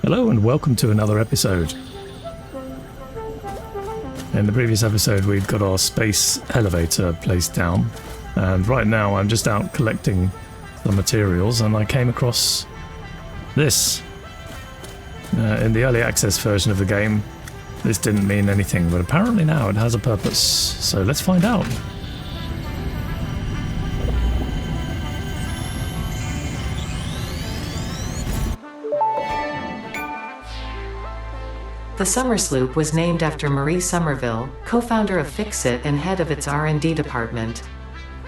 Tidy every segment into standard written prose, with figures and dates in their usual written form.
Hello and welcome to another episode. In the previous episode we'd got our space elevator placed down, and right now I'm just out collecting the materials and I came across this. In the early access version of the game this didn't mean anything, but apparently now it has a purpose, so let's find out. The Somersloop was named after Marie Somerville, co-founder of FICSIT and head of its R&D department.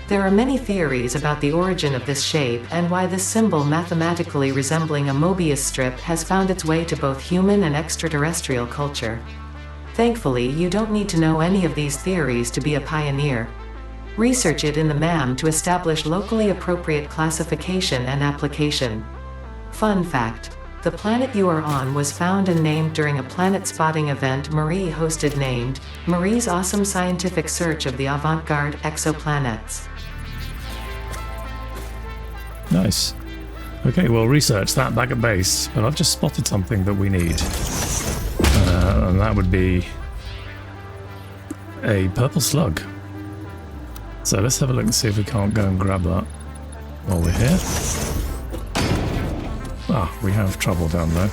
There are many theories about the origin of this shape and why this symbol mathematically resembling a Mobius strip has found its way to both human and extraterrestrial culture. Thankfully, you don't need to know any of these theories to be a pioneer. Research it in the MAM to establish locally appropriate classification and application. Fun fact. The planet you are on was found and named during a planet spotting event Marie hosted named Marie's Awesome Scientific Search of the Avant-Garde Exoplanets. Nice. Okay, we'll research that back at base, but I've just spotted something that we need. And that would be a purple slug. So let's have a look and see if we can't go and grab that while we're here. Ah, we have trouble down there.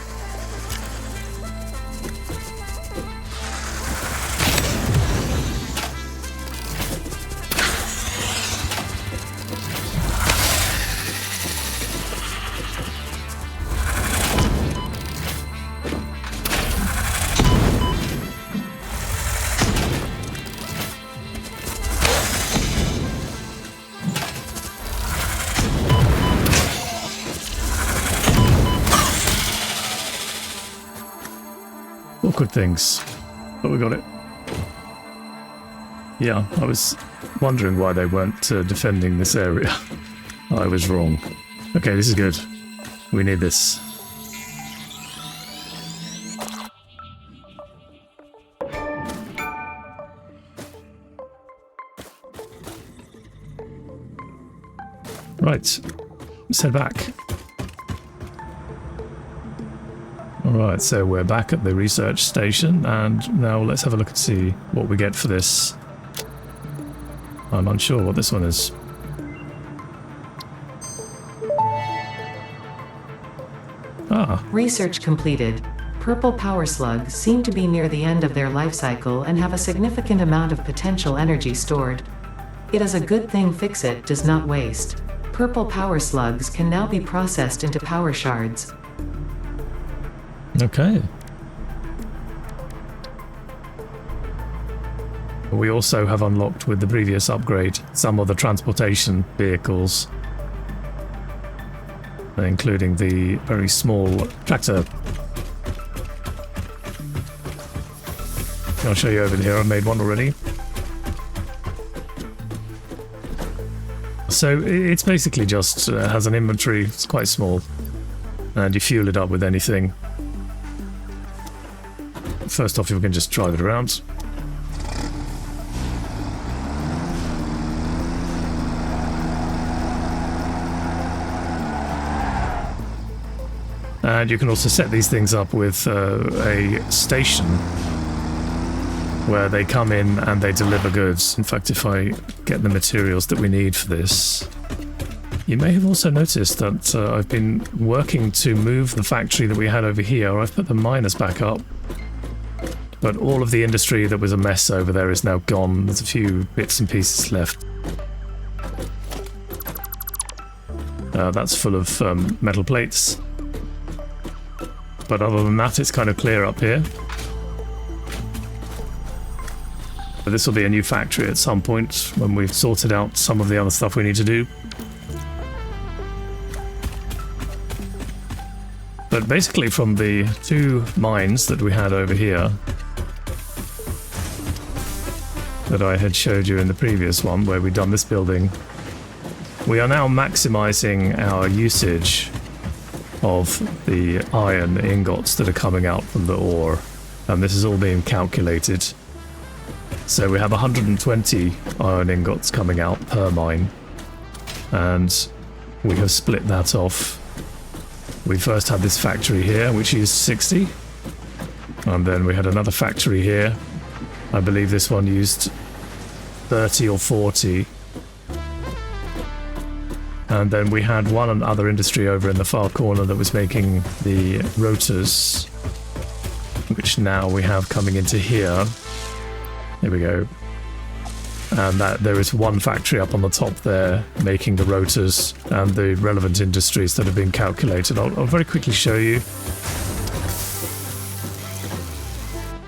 Awkward things, but we got it. Yeah, I was wondering why they weren't defending this area. I was wrong. Okay, this is good. We need this. Right, let's head back. Alright, so we're back at the research station, and now let's have a look and see what we get for this. I'm unsure what this one is. Ah. Research completed. Purple power slugs seem to be near the end of their life cycle and have a significant amount of potential energy stored. It is a good thing FICSIT does not waste. Purple power slugs can now be processed into power shards. Okay. We also have unlocked with the previous upgrade some of the transportation vehicles, including the very small tractor. I'll show you over here, I made one already. So it's basically just has an inventory, it's quite small, and you fuel it up with anything. First off, we can just drive it around. And you can also set these things up with a station where they come in and they deliver goods. In fact, if I get the materials that we need for this, you may have also noticed that I've been working to move the factory that we had over here. I've put the miners back up. But all of the industry that was a mess over there is now gone. There's a few bits and pieces left. That's full of metal plates. But other than that, it's kind of clear up here. But this will be a new factory at some point when we've sorted out some of the other stuff we need to do. But basically from the two mines that we had over here, that I had showed you in the previous one where we'd done this building, we are now maximizing our usage of the iron ingots that are coming out from the ore, and this is all being calculated. So we have 120 iron ingots coming out per mine, and we have split that off We first had this factory here, which used 60. And then we had another factory here. I believe this one used 30 or 40. And then we had one other industry over in the far corner that was making the rotors, which now we have coming into here. Here we go. And that there is one factory up on the top there making the rotors and the relevant industries that have been calculated. I'll very quickly show you.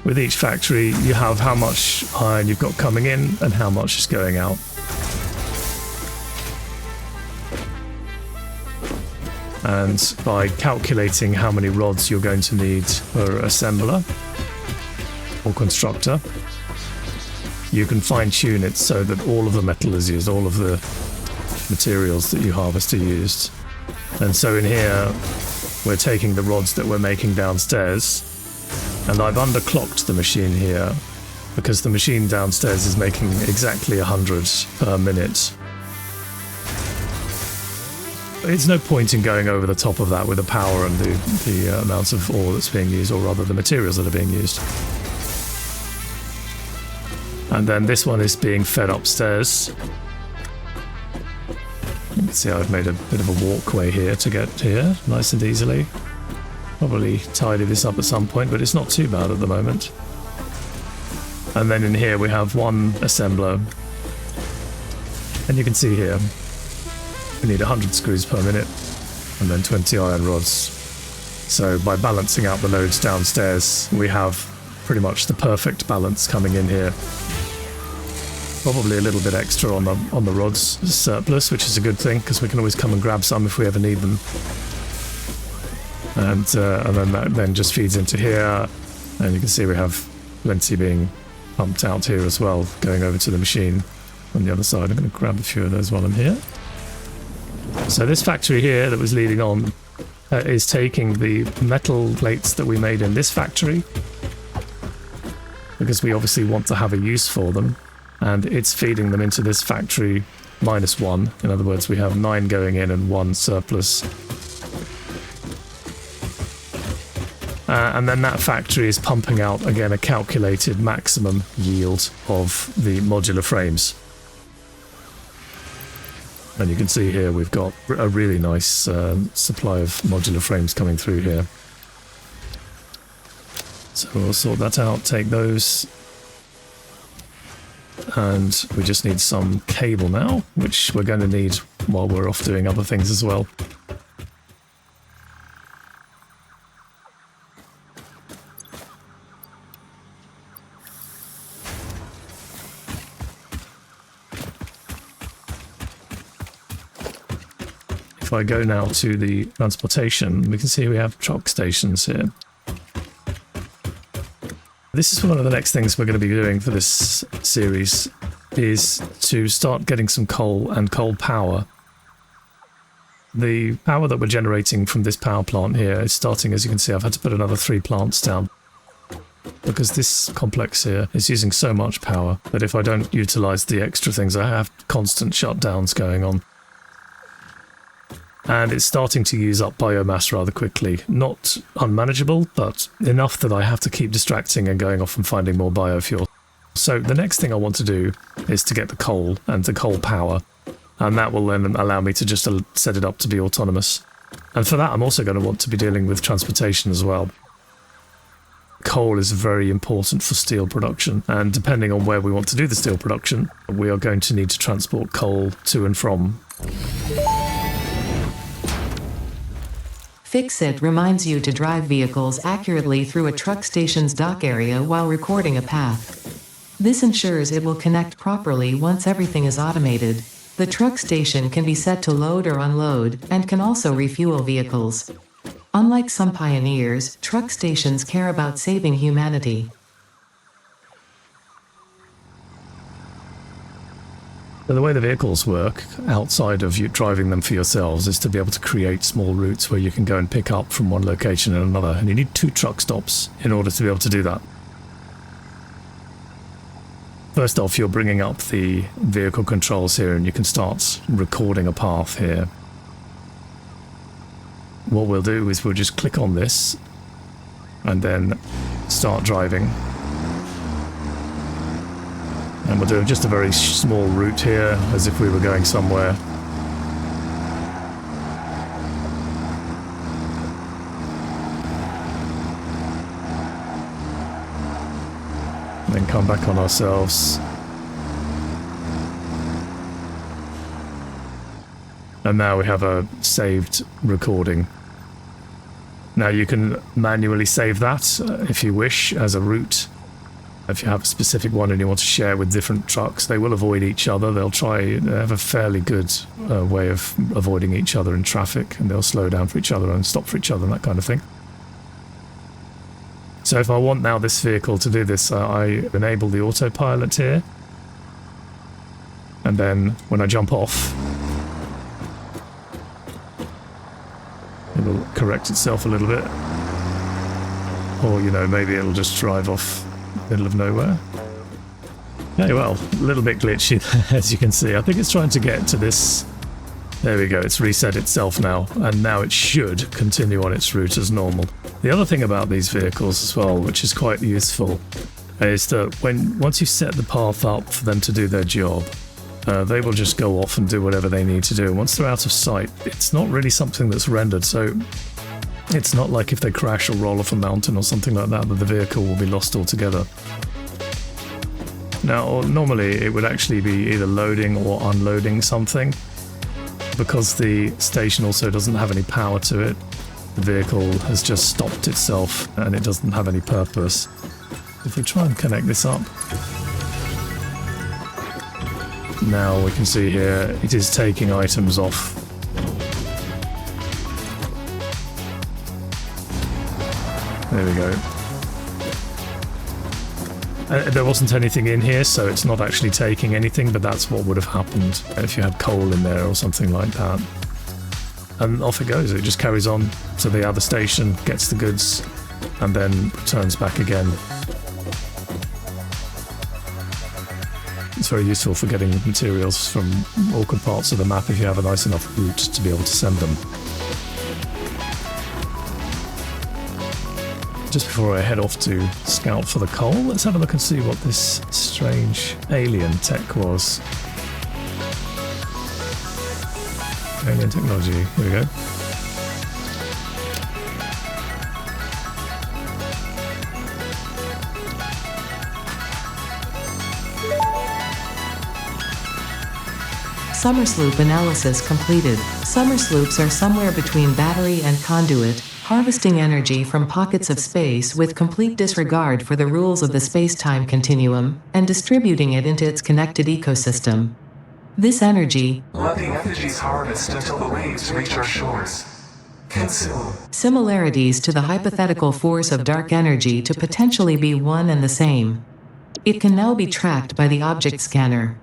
With each factory, you have how much iron you've got coming in and how much is going out. And by calculating how many rods you're going to need per assembler or constructor, you can fine-tune it so that all of the metal is used, all of the materials that you harvest are used. And so in here, we're taking the rods that we're making downstairs, and I've underclocked the machine here because the machine downstairs is making exactly 100 per minute. It's no point in going over the top of that with the power and the amounts of ore that's being used, or rather the materials that are being used. And then this one is being fed upstairs. You can see I've made a bit of a walkway here to get here, nice and easily. Probably tidy this up at some point, but it's not too bad at the moment. And then in here we have one assembler. And you can see here, we need 100 screws per minute and then 20 iron rods. So by balancing out the loads downstairs, we have pretty much the perfect balance coming in here. Probably a little bit extra on the rods surplus, which is a good thing because we can always come and grab some if we ever need them. And then that then just feeds into here, and you can see we have plenty being pumped out here as well, going over to the machine on the other side. I'm going to grab a few of those while I'm here. So this factory here that was leading on is taking the metal plates that we made in this factory, because we obviously want to have a use for them, and it's feeding them into this factory -1. In other words, we have 9 going in and 1 surplus. And then that factory is pumping out, again, a calculated maximum yield of the modular frames. And you can see here we've got a really nice supply of modular frames coming through here. So we'll sort that out, take those. And we just need some cable now, which we're going to need while we're off doing other things as well. If I go now to the transportation, we can see we have truck stations here. This is one of the next things we're going to be doing for this series, is to start getting some coal and coal power. The power that we're generating from this power plant here is starting, as you can see, I've had to put another 3 plants down, because this complex here is using so much power that if I don't utilize the extra things, I have constant shutdowns going on. And it's starting to use up biomass rather quickly. Not unmanageable, but enough that I have to keep distracting and going off and finding more biofuel. So the next thing I want to do is to get the coal and the coal power, and that will then allow me to just set it up to be autonomous. And for that, I'm also going to want to be dealing with transportation as well. Coal is very important for steel production, and depending on where we want to do the steel production, we are going to need to transport coal to and from. FICSIT reminds you to drive vehicles accurately through a truck station's dock area while recording a path. This ensures it will connect properly once everything is automated. The truck station can be set to load or unload, and can also refuel vehicles. Unlike some pioneers, truck stations care about saving humanity. So the way the vehicles work, outside of you driving them for yourselves, is to be able to create small routes where you can go and pick up from one location and another. And you need 2 truck stops in order to be able to do that. First off, you're bringing up the vehicle controls here, and you can start recording a path here. what we'll do is we'll just click on this and then start driving. And we'll do just a very small route here, as if we were going somewhere. And then come back on ourselves. And now we have a saved recording. Now you can manually save that if you wish as a route. If you have a specific one and you want to share with different trucks, they will avoid each other. They have a fairly good way of avoiding each other in traffic, and they'll slow down for each other and stop for each other and that kind of thing. So if I want now this vehicle to do this, I enable the autopilot here. And then when I jump off, it'll correct itself a little bit. Or, you know, maybe it'll just drive off middle of nowhere. Okay, well, a little bit glitchy, as you can see. I think it's trying to get to this. There we go, it's reset itself now, and now it should continue on its route as normal. The other thing about these vehicles as well, which is quite useful, is that once you set the path up for them to do their job, they will just go off and do whatever they need to do. Once they're out of sight, it's not really something that's rendered, so it's not like if they crash or roll off a mountain or something like that, that the vehicle will be lost altogether. Now, normally it would actually be either loading or unloading something. Because the station also doesn't have any power to it, the vehicle has just stopped itself and it doesn't have any purpose. If we try and connect this up, now we can see here it is taking items off. There we go. There wasn't anything in here, so it's not actually taking anything, but that's what would have happened if you had coal in there or something like that. And off it goes. It just carries on to the other station, gets the goods, and then returns back again. It's very useful for getting materials from awkward parts of the map if you have a nice enough route to be able to send them. Just before I head off to scout for the coal, let's have a look and see what this strange alien tech was. Alien technology, here we go. Somersloop analysis completed. Somersloops are somewhere between battery and conduit, harvesting energy from pockets of space with complete disregard for the rules of the space-time continuum, and distributing it into its connected ecosystem. This energy, let the effigies harvest until the waves reach our shores. Consume. Similarities to the hypothetical force of dark energy to potentially be one and the same. It can now be tracked by the object scanner.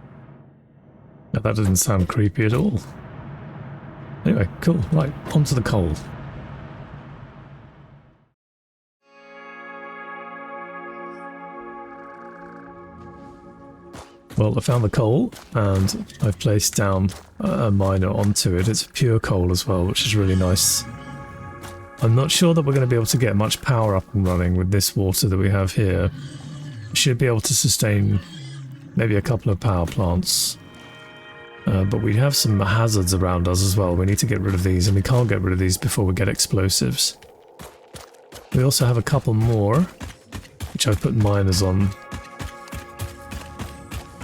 Now, that doesn't sound creepy at all. Anyway, cool. Right, onto the coal. Well, I found the coal, and I've placed down a miner onto it. It's pure coal as well, which is really nice. I'm not sure that we're going to be able to get much power up and running with this water that we have here. We should be able to sustain maybe a couple of power plants. But we have some hazards around us as well. We need to get rid of these, and we can't get rid of these before we get explosives. We also have a couple more, which I've put miners on.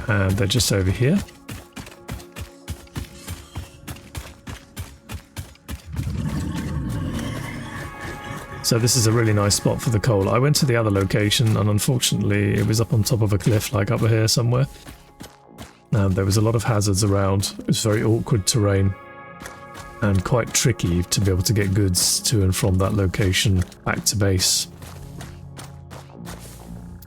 And they're just over here. So this is a really nice spot for the coal. I went to the other location, and unfortunately it was up on top of a cliff, like up here somewhere. And there was a lot of hazards around. It was very awkward terrain and quite tricky to be able to get goods to and from that location back to base.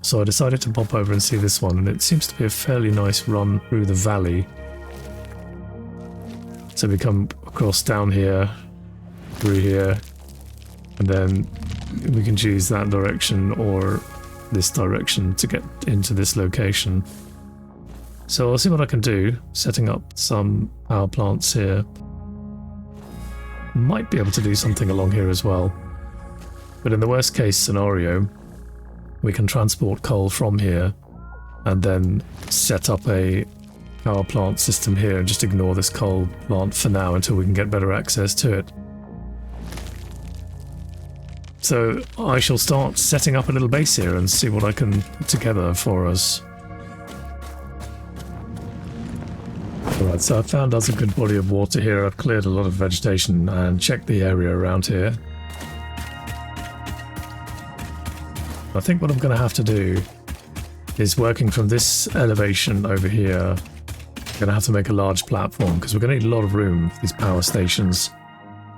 So I decided to pop over and see this one, and it seems to be a fairly nice run through the valley. So we come across down here, through here, and then we can choose that direction or this direction to get into this location. So I'll see what I can do, setting up some power plants here. might be able to do something along here as well. But in the worst case scenario, we can transport coal from here and then set up a power plant system here and just ignore this coal plant for now until we can get better access to it. So I shall start setting up a little base here and see what I can put together for us. Alright, so I've found us a good body of water here. I've cleared a lot of vegetation and checked the area around here. I think what I'm going to have to do is, working from this elevation over here, I'm going to have to make a large platform because we're going to need a lot of room for these power stations.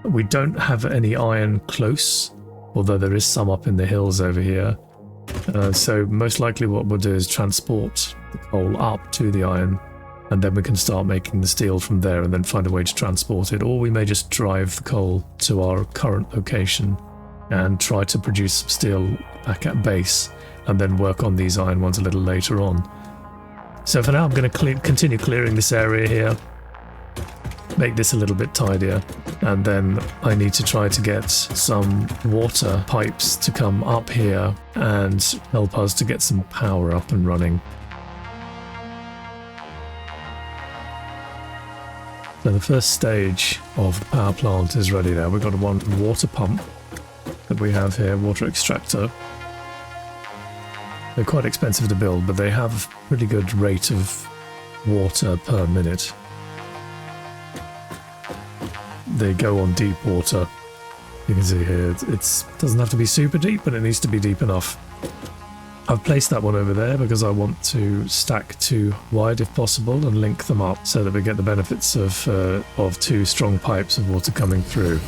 We don't have any iron close, although there is some up in the hills over here. So most likely what we'll do is transport the coal up to the iron, and then we can start making the steel from there and then find a way to transport it. Or we may just drive the coal to our current location and try to produce some steel back at base and then work on these iron ones a little later on. So for now I'm going to continue clearing this area here, make this a little bit tidier, and then I need to try to get some water pipes to come up here and help us to get some power up and running. So the first stage of the power plant is ready now. We've got one water pump that we have here, water extractor. They're quite expensive to build, but they have a pretty good rate of water per minute. They go on deep water. You can see here, it doesn't have to be super deep, but it needs to be deep enough. I've placed that one over there because I want to stack two wide if possible and link them up so that we get the benefits of two strong pipes of water coming through.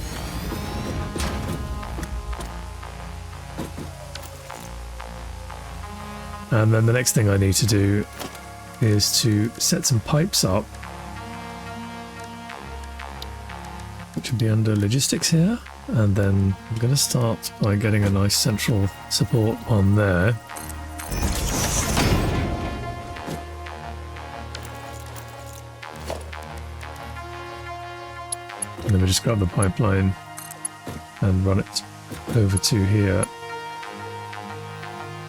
And then the next thing I need to do is to set some pipes up, which would be under logistics here. And then I'm going to start by getting a nice central support on there. And then we just grab the pipeline and run it over to here,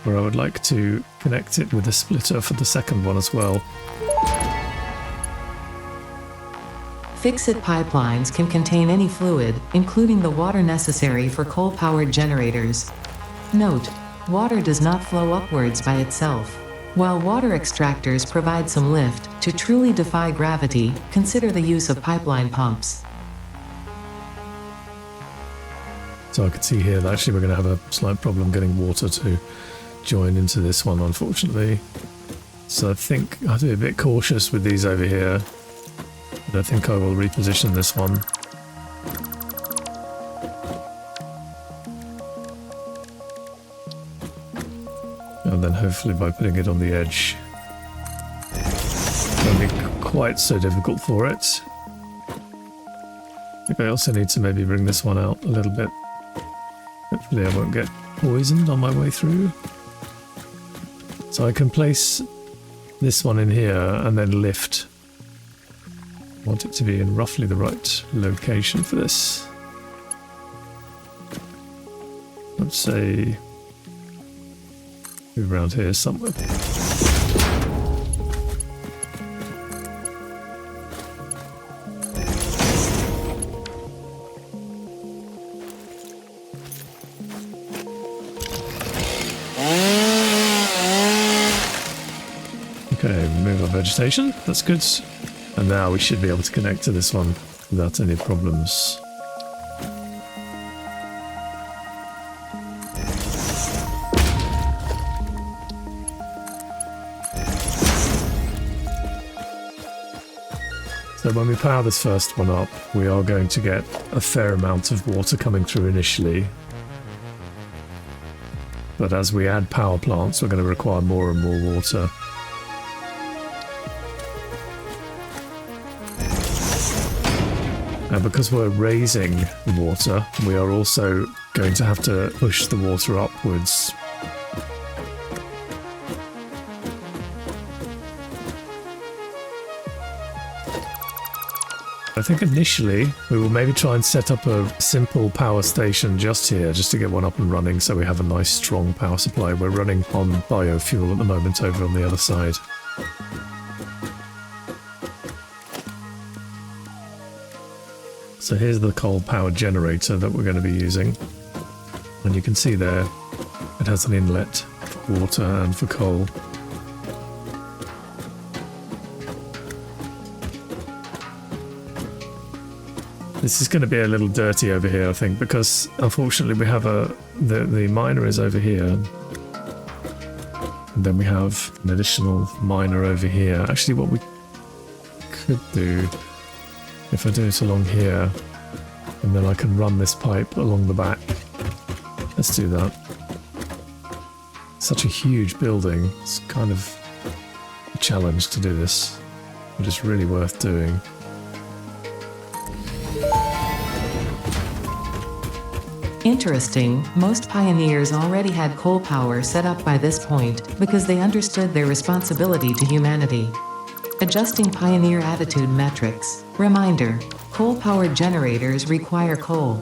where I would like to connect it with a splitter for the second one as well. FICSIT pipelines can contain any fluid, including the water necessary for coal-powered generators. Note: water does not flow upwards by itself. While water extractors provide some lift, to truly defy gravity, consider the use of pipeline pumps. So I can see here that actually we're going to have a slight problem getting water to join into this one, unfortunately. So I think I have to be a bit cautious with these over here. But I think I will reposition this one. And then hopefully by putting it on the edge, it won't be quite so difficult for it. I think I also need to maybe bring this one out a little bit. Hopefully I won't get poisoned on my way through. So I can place this one in here and then lift. I want it to be in roughly the right location for this. Let's say move around here somewhere. Okay, move our vegetation, that's good. And now we should be able to connect to this one without any problems. So when we power this first one up, we are going to get a fair amount of water coming through initially. But as we add power plants, we're going to require more and more water. And because we're raising water, we are also going to have to push the water upwards. I think initially we will maybe try and set up a simple power station just here, just to get one up and running so we have a nice strong power supply. We're running on biofuel at the moment over on the other side. So here's the coal-powered generator that we're going to be using. And you can see there, it has an inlet for water and for coal. This is going to be a little dirty over here, I think, because unfortunately we have the miner is over here. And then we have an additional miner over here. Actually, what we could do, if I do it along here, and then I can run this pipe along the back. Let's do that. Such a huge building. It's kind of a challenge to do this, but it's really worth doing. Interesting, most pioneers already had coal power set up by this point because they understood their responsibility to humanity. Adjusting pioneer attitude metrics. Reminder, coal-powered generators require coal.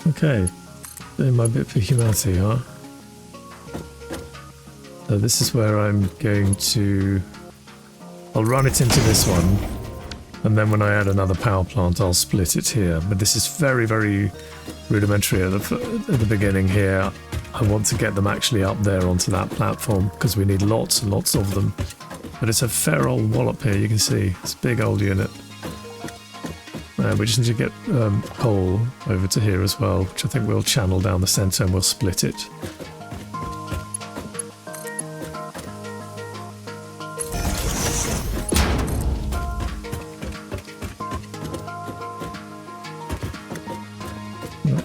Okay, doing my bit for humanity, huh? So this is where I'm going to... I'll run it into this one, and then when I add another power plant I'll split it here. But this is very, very rudimentary at the beginning here. I want to get them actually up there onto that platform because we need lots and lots of them. But it's a fair old wallop here, you can see. It's a big old unit. We just need to get coal over to here as well, which I think we'll channel down the centre and we'll split it.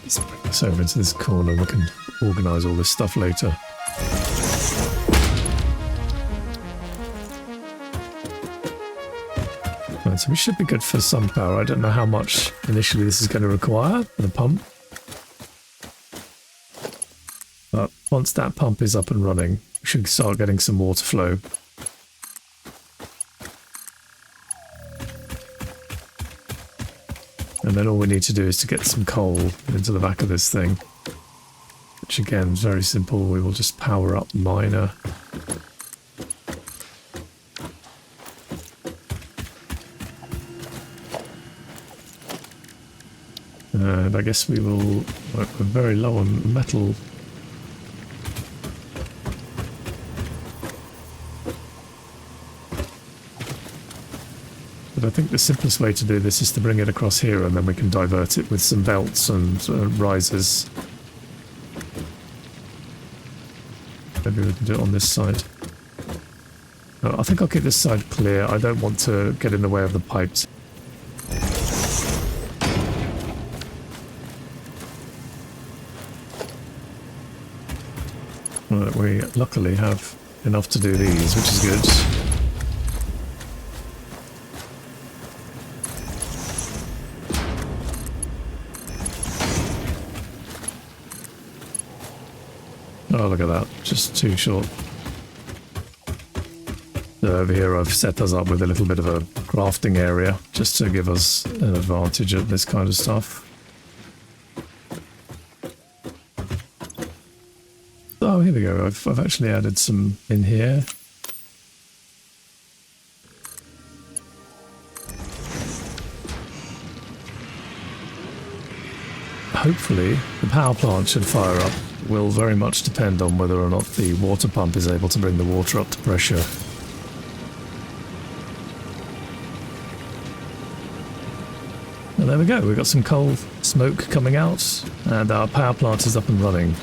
Let's bring this over into this corner. We can organise all this stuff later. Right, so we should be good for some power. I don't know how much initially this is going to require, the pump. But once that pump is up and running, we should start getting some water flow. And then all we need to do is to get some coal into the back of this thing. Which again is very simple. We will just power up the miner. And I guess we will... We're very low on metal. But I think the simplest way to do this is to bring it across here and then we can divert it with some belts and risers. Maybe we can do it on this side. No, I think I'll keep this side clear. I don't want to get in the way of the pipes. Right, we luckily have enough to do these, which is good. Oh, look at that. Just too short. So over here I've set us up with a little bit of a crafting area, just to give us an advantage of this kind of stuff. Oh, here we go. I've actually added some in here. Hopefully, the power plant should fire up. Will very much depend on whether or not the water pump is able to bring the water up to pressure. And there we go. We've got some coal smoke coming out, and our power plant is up and running.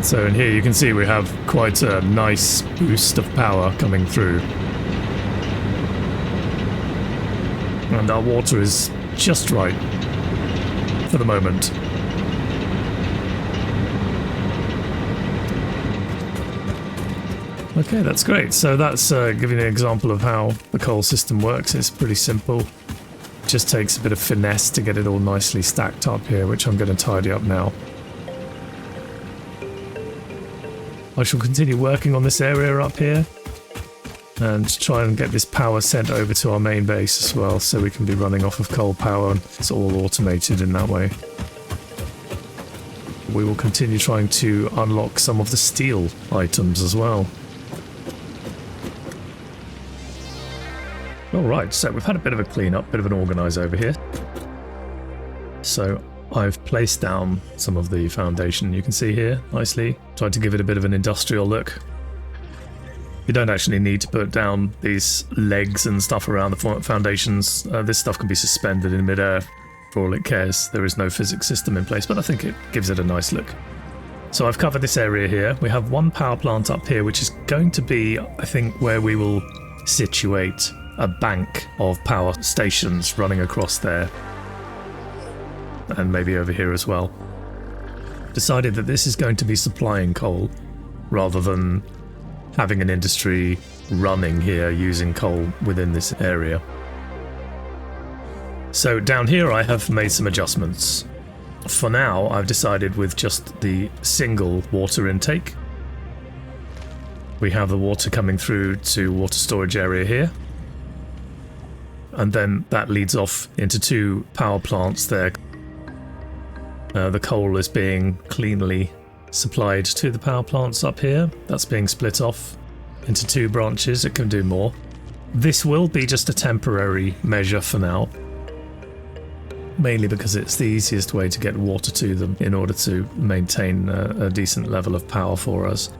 So in here you can see we have quite a nice boost of power coming through. And our water is just right for the moment. Okay, that's great. So that's giving you an example of how the coal system works. It's pretty simple. Just takes a bit of finesse to get it all nicely stacked up here, which I'm going to tidy up now. I shall continue working on this area up here and try and get this power sent over to our main base as well, so we can be running off of coal power and it's all automated in that way. We will continue trying to unlock some of the steel items as well. Alright, so we've had a bit of a clean up, bit of an organise over here. So I've placed down some of the foundation you can see here nicely. Tried to give it a bit of an industrial look. You don't actually need to put down these legs and stuff around the foundations. This stuff can be suspended in midair for all it cares. There is no physics system in place, but I think it gives it a nice look. So I've covered this area here. We have one power plant up here, which is going to be, I think, where we will situate a bank of power stations running across there. And maybe over here as well. Decided that this is going to be supplying coal rather than having an industry running here using coal within this area. So down here I have made some adjustments. For now I've decided with just the single water intake. We have the water coming through to water storage area here. And then that leads off into two power plants there. The coal is being cleanly supplied to the power plants up here. That's being split off into two branches. It can do more. This will be just a temporary measure for now, mainly because it's the easiest way to get water to them in order to maintain a decent level of power for us.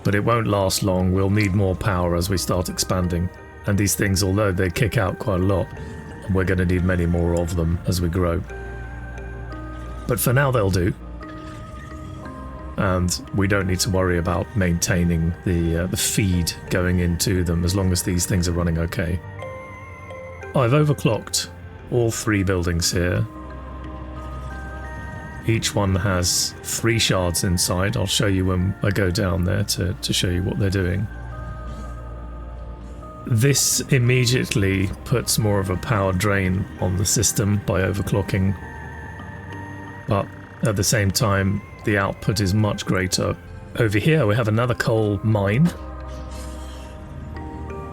But it won't last long. We'll need more power as we start expanding. And these things, although they kick out quite a lot, we're going to need many more of them as we grow. But for now they'll do. And we don't need to worry about maintaining the feed going into them as long as these things are running okay. I've overclocked all three buildings here. Each one has 3 shards inside. I'll show you when I go down there to show you what they're doing. This immediately puts more of a power drain on the system by overclocking, but at the same time the output is much greater. Over here we have another coal mine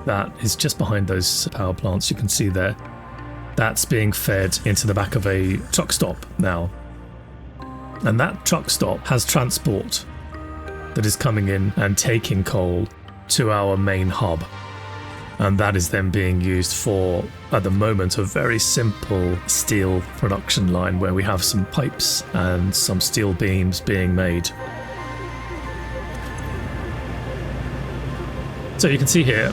that is just behind those power plants you can see there. That's being fed into the back of a truck stop now, and that truck stop has transport that is coming in and taking coal to our main hub. And that is then being used for, at the moment, a very simple steel production line where we have some pipes and some steel beams being made. So you can see here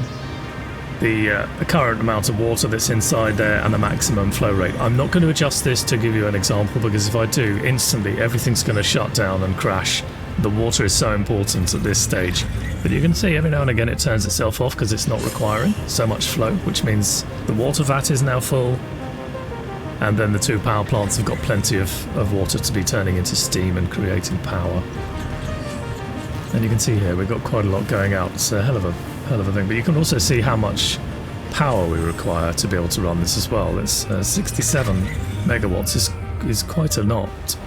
the current amount of water that's inside there and the maximum flow rate. I'm not going to adjust this to give you an example, because if I do, instantly everything's going to shut down and crash. The water is so important at this stage. But you can see every now and again it turns itself off because it's not requiring so much flow, which means the water vat is now full, and then the two power plants have got plenty of water to be turning into steam and creating power. And you can see here we've got quite a lot going out. It's a hell of a thing, but you can also see how much power we require to be able to run this as well. It's 67 megawatts is quite a lot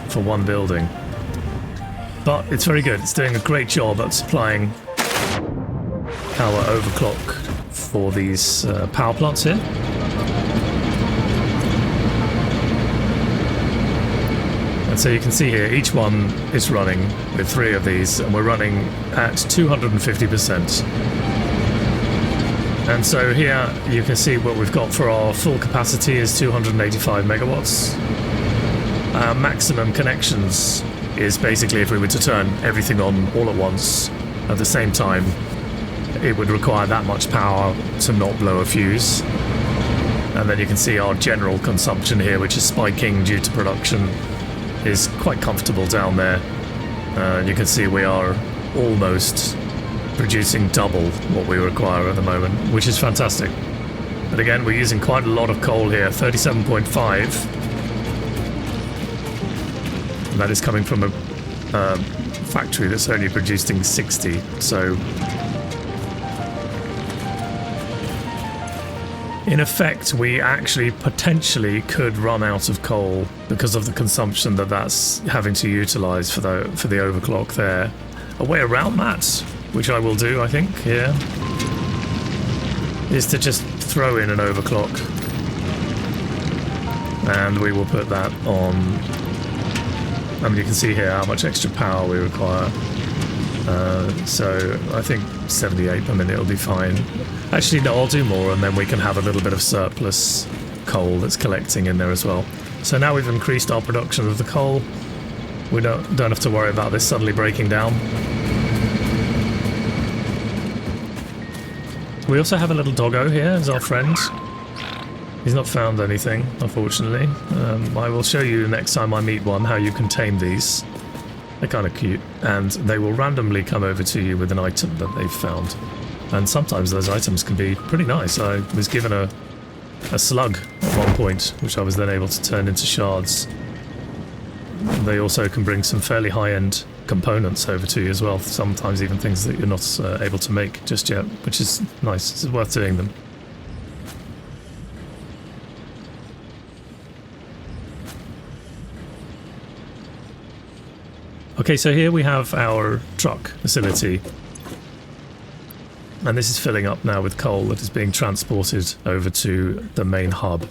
for one building. But it's very good. It's doing a great job at supplying power overclock for these power plants here. And so you can see here, each one is running with 3 of these, and we're running at 250%. And so here you can see what we've got for our full capacity is 285 megawatts. Our maximum connections is basically if we were to turn everything on all at once at the same time, it would require that much power to not blow a fuse. And then you can see our general consumption here, which is spiking due to production, is quite comfortable down there. You can see we are almost producing double what we require at the moment, which is fantastic. But again, we're using quite a lot of coal here, 37.5. That is coming from a factory that's only producing 60, so In effect, we actually potentially could run out of coal because of the consumption that's having to utilise for the overclock there. A way around that, which I will do, I think, here, is to just throw in an overclock. And we will put that on. I mean, you can see here how much extra power we require. So I think 78 per minute will be fine. Actually, no, I'll do more, and then we can have a little bit of surplus coal that's collecting in there as well. So now we've increased our production of the coal. We don't have to worry about this suddenly breaking down. We also have a little doggo here as our friend. He's not found anything, unfortunately. I will show you next time I meet one how you can tame these. They're kind of cute, and they will randomly come over to you with an item that they've found. And sometimes those items can be pretty nice. I was given a slug at one point, which I was then able to turn into shards. They also can bring some fairly high-end components over to you as well, sometimes even things that you're not able to make just yet, which is nice. It's worth doing them. Okay, so here we have our truck facility. And this is filling up now with coal that is being transported over to the main hub.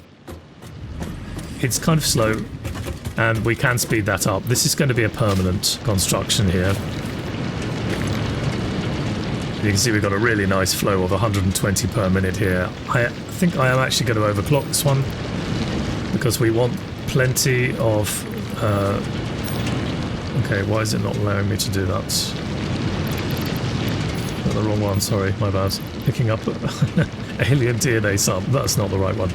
It's kind of slow, and we can speed that up. This is going to be a permanent construction here. You can see we've got a really nice flow of 120 per minute here. I think I am actually going to overclock this one, because we want plenty of... okay, why is it not allowing me to do that? The wrong one, sorry, my bad. Picking up alien DNA sample, that's not the right one.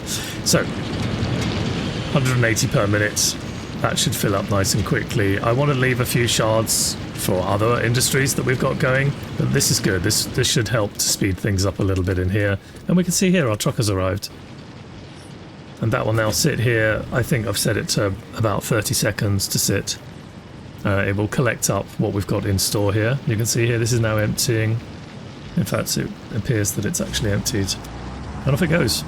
So, 180 per minute, that should fill up nice and quickly. I want to leave a few shards for other industries that we've got going, but this is good. This should help to speed things up a little bit in here. And we can see here our truck has arrived. And that will now sit here. I think I've set it to about 30 seconds to sit. It will collect up what we've got in store here. You can see here this is now emptying. In fact, it appears that it's actually emptied. And off it goes.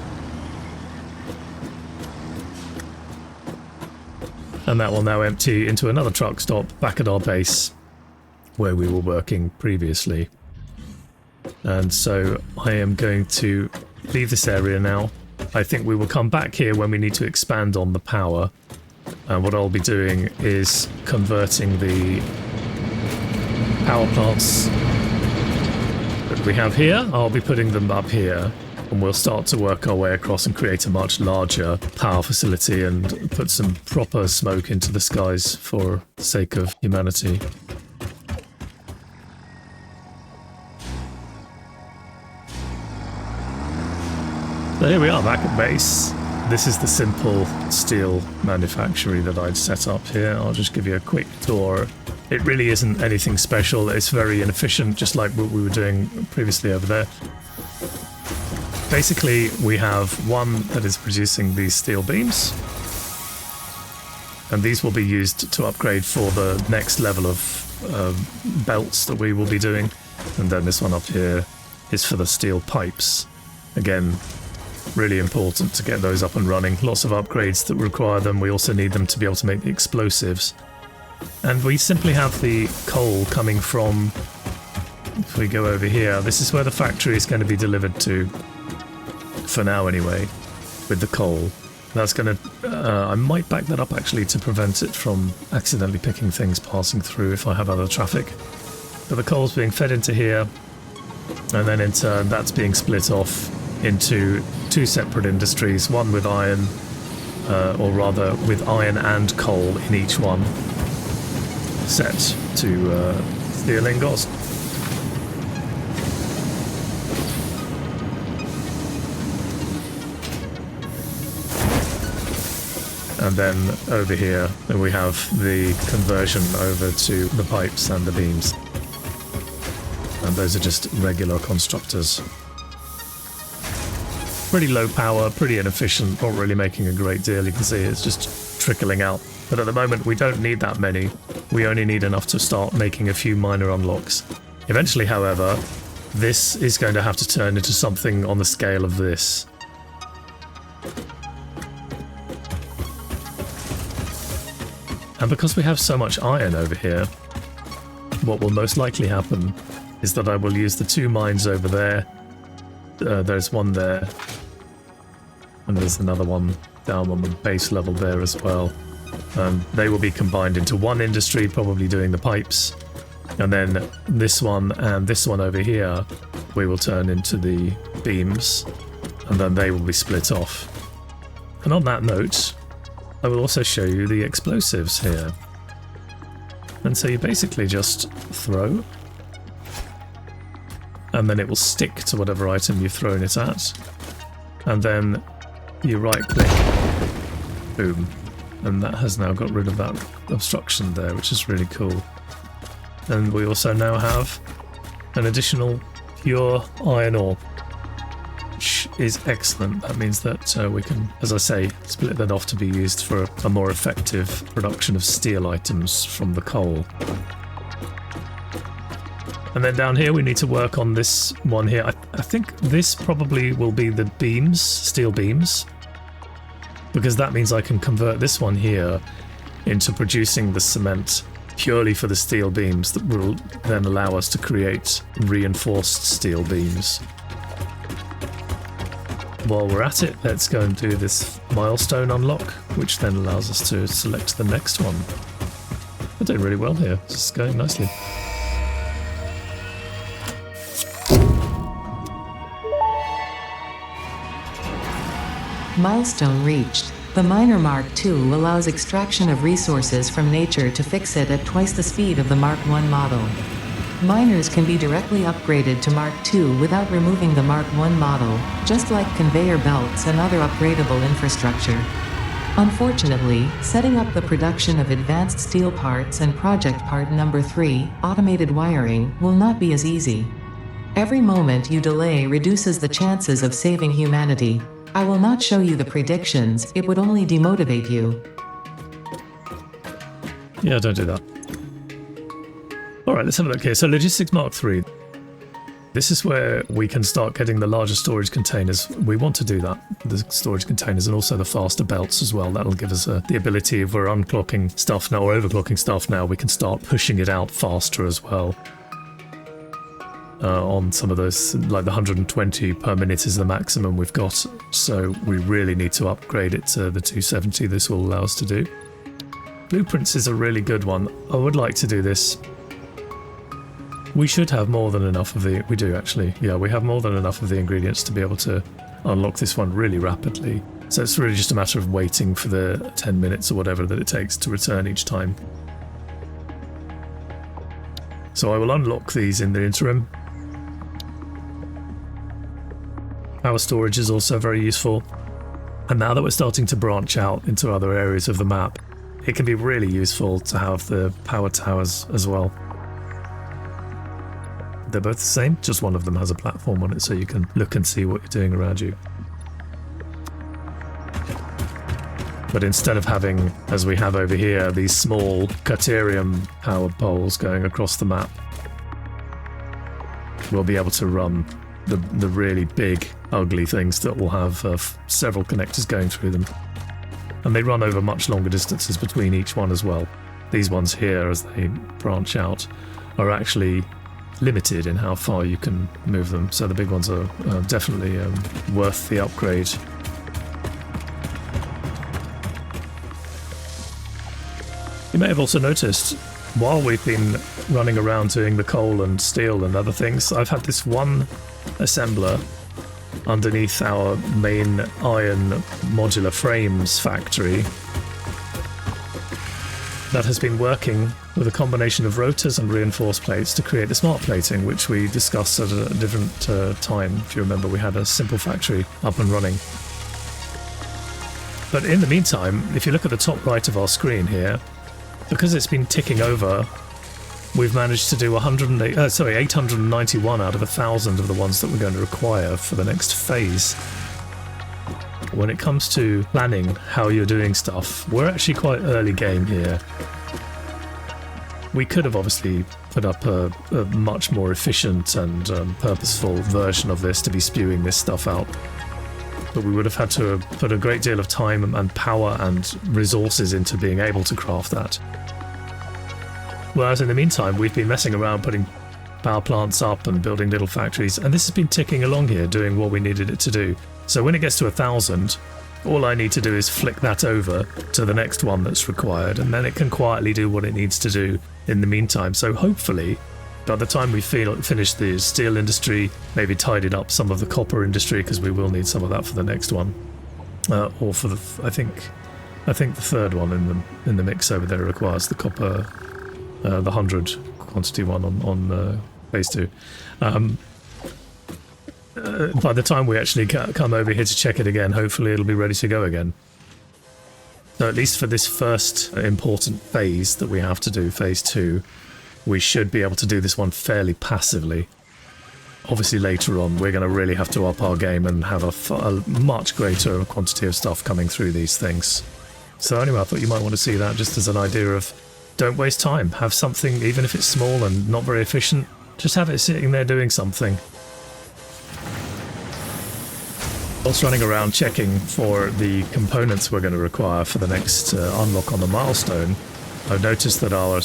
And that will now empty into another truck stop back at our base where we were working previously. And so I am going to leave this area now. I think we will come back here when we need to expand on the power. And what I'll be doing is converting the power plants that we have here. I'll be putting them up here, and we'll start to work our way across and create a much larger power facility and put some proper smoke into the skies for the sake of humanity. So here we are back at base. This is the simple steel manufactory that I'd set up here. I'll just give you a quick tour. It really isn't anything special. It's very inefficient, just like what we were doing previously over there. Basically, we have one that is producing these steel beams. And these will be used to upgrade for the next level of belts that we will be doing. And then this one up here is for the steel pipes. Again, really important to get those up and running. Lots of upgrades that require them. We also need them to be able to make the explosives. And we simply have the coal coming from, if we go over here, this is where the factory is going to be delivered to, for now anyway, with the coal. That's going to, I might back that up actually to prevent it from accidentally picking things passing through if I have other traffic. But the coal's being fed into here, and then in turn that's being split off into two separate industries, one with iron, or rather with iron and coal in each one, set to steel ingots. And then over here we have the conversion over to the pipes and the beams. And those are just regular constructors. Pretty low power, pretty inefficient, not really making a great deal. You can see it's just trickling out. But at the moment we don't need that many. We only need enough to start making a few minor unlocks. Eventually, however, this is going to have to turn into something on the scale of this. And because we have so much iron over here, what will most likely happen is that I will use the 2 mines over there. There's one there, and there's another one down on the base level there as well. They will be combined into one industry, probably doing the pipes. And then this one and this one over here, we will turn into the beams, and then they will be split off. And on that note, I will also show you the explosives here. And so you basically just throw, and then it will stick to whatever item you've thrown it at. And then you right click, boom. And that has now got rid of that obstruction there, which is really cool. And we also now have an additional pure iron ore, which is excellent. That means that we can, as I say, split that off to be used for a more effective production of steel items from the coal. And then down here we need to work on this one here. I think this probably will be the beams, steel beams, because that means I can convert this one here into producing the cement purely for the steel beams that will then allow us to create reinforced steel beams. While we're at it, let's go and do this milestone unlock, which then allows us to select the next one. We're doing really well here, it's going nicely. Milestone reached. The Miner Mark II allows extraction of resources from nature to FICSIT at twice the speed of the Mark I model. Miners can be directly upgraded to Mark II without removing the Mark I model, just like conveyor belts and other upgradable infrastructure. Unfortunately, setting up the production of advanced steel parts and project part number 3, automated wiring, will not be as easy. Every moment you delay reduces the chances of saving humanity. I will not show you the predictions, it would only demotivate you. Yeah, don't do that. Alright, let's have a look here. So Logistics Mark III. This is where we can start getting the larger storage containers. We want to do that, the storage containers, and also the faster belts as well. That'll give us the ability, if we're unclocking stuff now or overclocking stuff now, we can start pushing it out faster as well. On some of those, like the 120 per minute is the maximum we've got, so we really need to upgrade it to the 270 this will allow us to do. Blueprints is a really good one. I would like to do this. We should have more than enough of the... We do actually, yeah, we have more than enough of the ingredients to be able to unlock this one really rapidly. So it's really just a matter of waiting for the 10 minutes or whatever that it takes to return each time. So I will unlock these in the interim. Power storage is also very useful, and now that we're starting to branch out into other areas of the map, it can be really useful to have the power towers as well. They're both the same, just one of them has a platform on it so you can look and see what you're doing around you. But instead of having, as we have over here, these small Caterium powered poles going across the map, we'll be able to run the really big, ugly things that will have several connectors going through them. And they run over much longer distances between each one as well. These ones here, as they branch out, are actually limited in how far you can move them, so the big ones are definitely worth the upgrade. You may have also noticed, while we've been running around doing the coal and steel and other things, I've had this one assembler underneath our main iron modular frames factory that has been working with a combination of rotors and reinforced plates to create the smart plating, which we discussed at a different time. If you remember, we had a simple factory up and running. But in the meantime, if you look at the top right of our screen here, because it's been ticking over, we've managed to do 891 out of 1,000 of the ones that we're going to require for the next phase. When it comes to planning how you're doing stuff, we're actually quite early game here. We could have obviously put up a much more efficient and purposeful version of this to be spewing this stuff out but we would have had to have put a great deal of time and power and resources into being able to craft that. Whereas in the meantime, we've been messing around putting power plants up and building little factories, and this has been ticking along here, doing what we needed it to do. So when it gets to 1,000, all I need to do is flick that over to the next one that's required, and then it can quietly do what it needs to do in the meantime. So hopefully, by the time we finish the steel industry, maybe tidied up some of the copper industry, because we will need some of that for the next one, or for the I think the third one in the mix over there requires the copper, the 100 quantity one on phase 2. By the time we actually come over here to check it again, hopefully it'll be ready to go again. So at least for this first important phase that we have to do, phase 2, we should be able to do this one fairly passively. Obviously later on we're going to really have to up our game and have a much greater quantity of stuff coming through these things. So anyway, I thought you might want to see that just as an idea of don't waste time. Have something, even if it's small and not very efficient, just have it sitting there doing something. Whilst running around checking for the components we're going to require for the next unlock on the milestone, I've noticed that our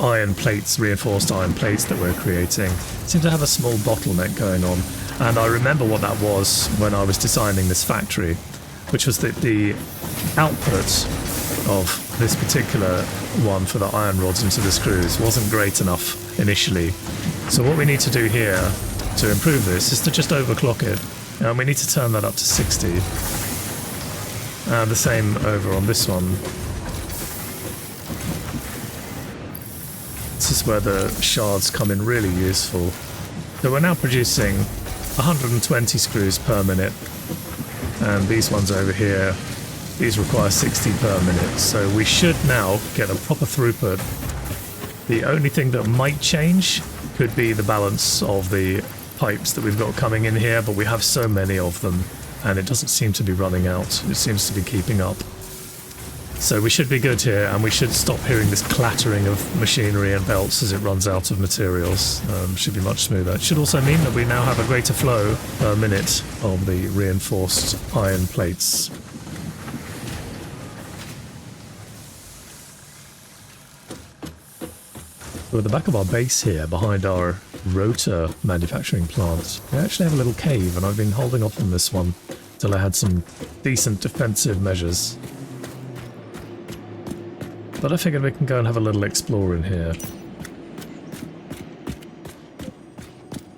iron plates, reinforced iron plates that we're creating, seem to have a small bottleneck going on. And I remember what that was when I was designing this factory, which was that the output of this particular one for the iron rods into the screws wasn't great enough initially. So what we need to do here to improve this is to just overclock it, and we need to turn that up to 60. And the same over on this one. This is where the shards come in really useful. So we're now producing 120 screws per minute, and these ones over here, these require 60 per minute, so we should now get a proper throughput. The only thing that might change could be the balance of the pipes that we've got coming in here, but we have so many of them and it doesn't seem to be running out. It seems to be keeping up. So we should be good here, and we should stop hearing this clattering of machinery and belts as it runs out of materials. Should be much smoother. It should also mean that we now have a greater flow per minute of the reinforced iron plates. So at the back of our base here, behind our rotor manufacturing plant, we actually have a little cave, and I've been holding off on this one till I had some decent defensive measures. But I figured we can go and have a little explore in here.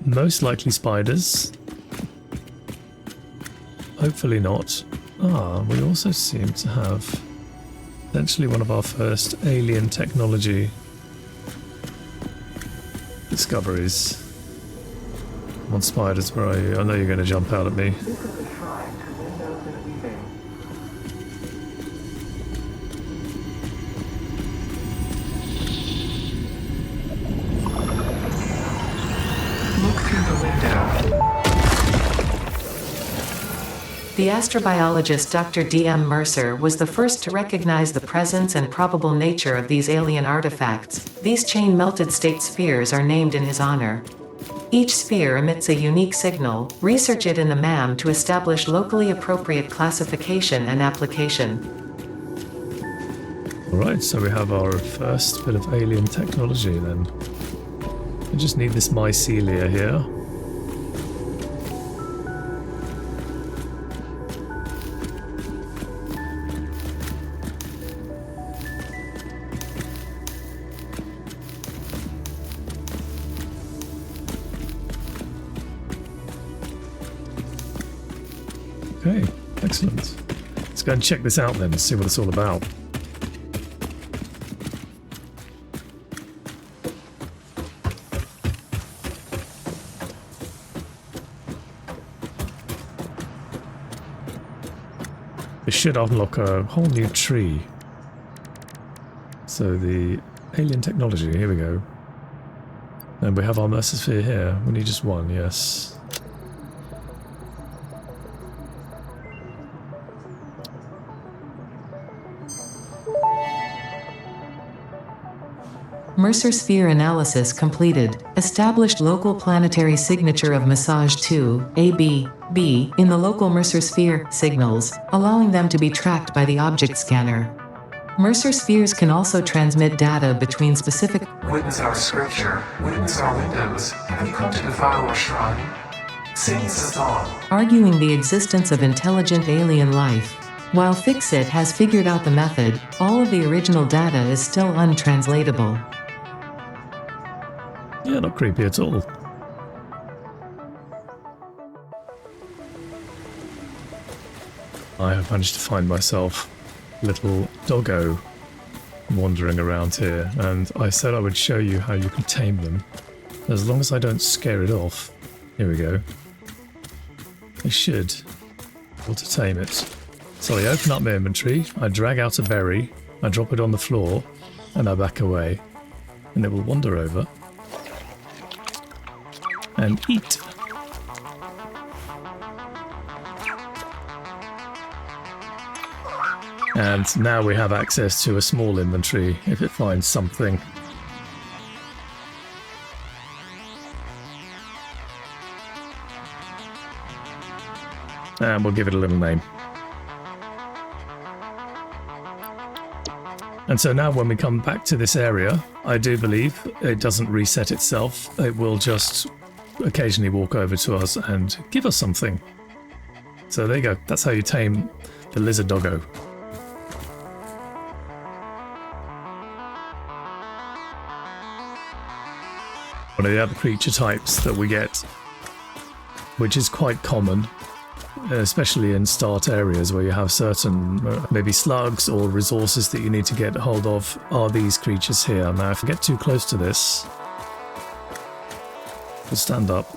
Most likely spiders. Hopefully not. Ah, we also seem to have potentially one of our first alien technology discoveries. Come on, spiders, where are you? I know you're going to jump out at me. The astrobiologist Dr. D.M. Mercer was the first to recognize the presence and probable nature of these alien artifacts. These chain-melted state spheres are named in his honor. Each sphere emits a unique signal. Research it in the MAM to establish locally appropriate classification and application. Alright, so we have our first bit of alien technology then. We just need this mycelia here. Okay, excellent. Let's go and check this out then and see what it's all about. This should unlock a whole new tree. So the alien technology, here we go. And we have our mesosphere here. We need just one, yes. Mercer sphere analysis completed. Established local planetary signature of massage 2, AB, B, in the local Mercer sphere signals, allowing them to be tracked by the object scanner. Mercer spheres can also transmit data between specific. Witness our scripture. Witness our windows. Have you come to defile our shrine? Sing Satan. Arguing the existence of intelligent alien life. While FICSIT has figured out the method, all of the original data is still untranslatable. Yeah, not creepy at all. I have managed to find myself little Doggo wandering around here, and I said I would show you how you can tame them. As long as I don't scare it off. Here we go. I should be able to tame it. So I open up my inventory, I drag out a berry, I drop it on the floor, and I back away. And it will wander over and eat. And now we have access to a small inventory if it finds something. And we'll give it a little name. And so now when we come back to this area, I do believe it doesn't reset itself. It will just occasionally walk over to us and give us something. So there you go. That's how you tame the lizard doggo. One of the other creature types that we get, which is quite common, especially in start areas where you have certain maybe slugs or resources that you need to get hold of, are these creatures here. Now if I get too close to this, it will stand up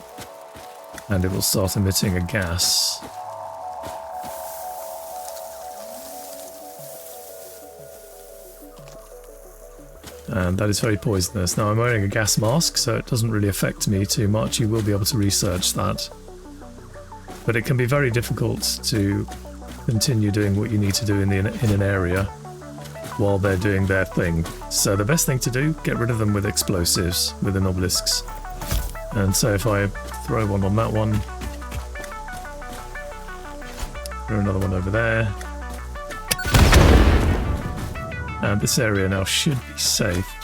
and it will start emitting a gas. And that is very poisonous. Now I'm wearing a gas mask, so it doesn't really affect me too much. You will be able to research that. But it can be very difficult to continue doing what you need to do in an area while they're doing their thing. So the best thing to do, get rid of them with explosives, with the Nobelisks. And so if I throw one on that one, throw another one over there, and this area now should be safe.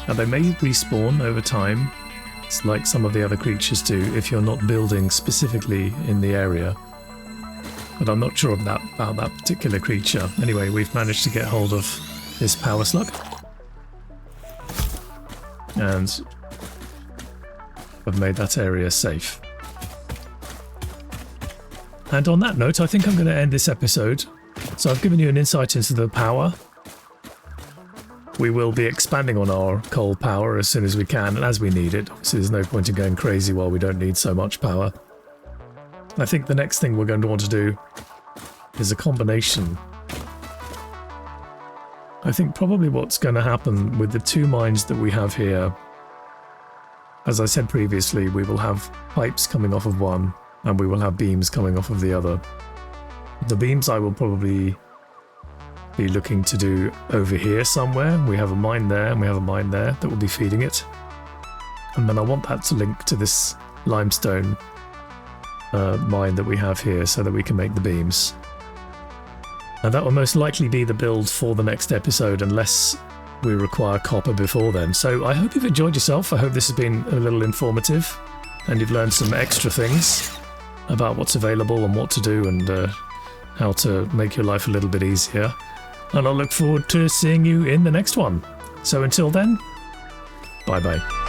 Now they may respawn over time, it's like some of the other creatures do, if you're not building specifically in the area. But I'm not sure about that particular creature. Anyway, we've managed to get hold of this power slug. And I've made that area safe. And on that note, I think I'm going to end this episode. So I've given you an insight into the power. We will be expanding on our coal power as soon as we can and as we need it. So there's no point in going crazy while we don't need so much power. I think the next thing we're going to want to do is a combination. I think probably what's going to happen with the two mines that we have here, as I said previously, we will have pipes coming off of one and we will have beams coming off of the other. The beams I will probably be looking to do over here somewhere. We have a mine there and we have a mine there that will be feeding it. And then I want that to link to this limestone mine that we have here so that we can make the beams. And that will most likely be the build for the next episode unless we require copper before then. So I hope you've enjoyed yourself. I hope this has been a little informative and you've learned some extra things about what's available and what to do and how to make your life a little bit easier. And I look forward to seeing you in the next one. So until then, bye bye.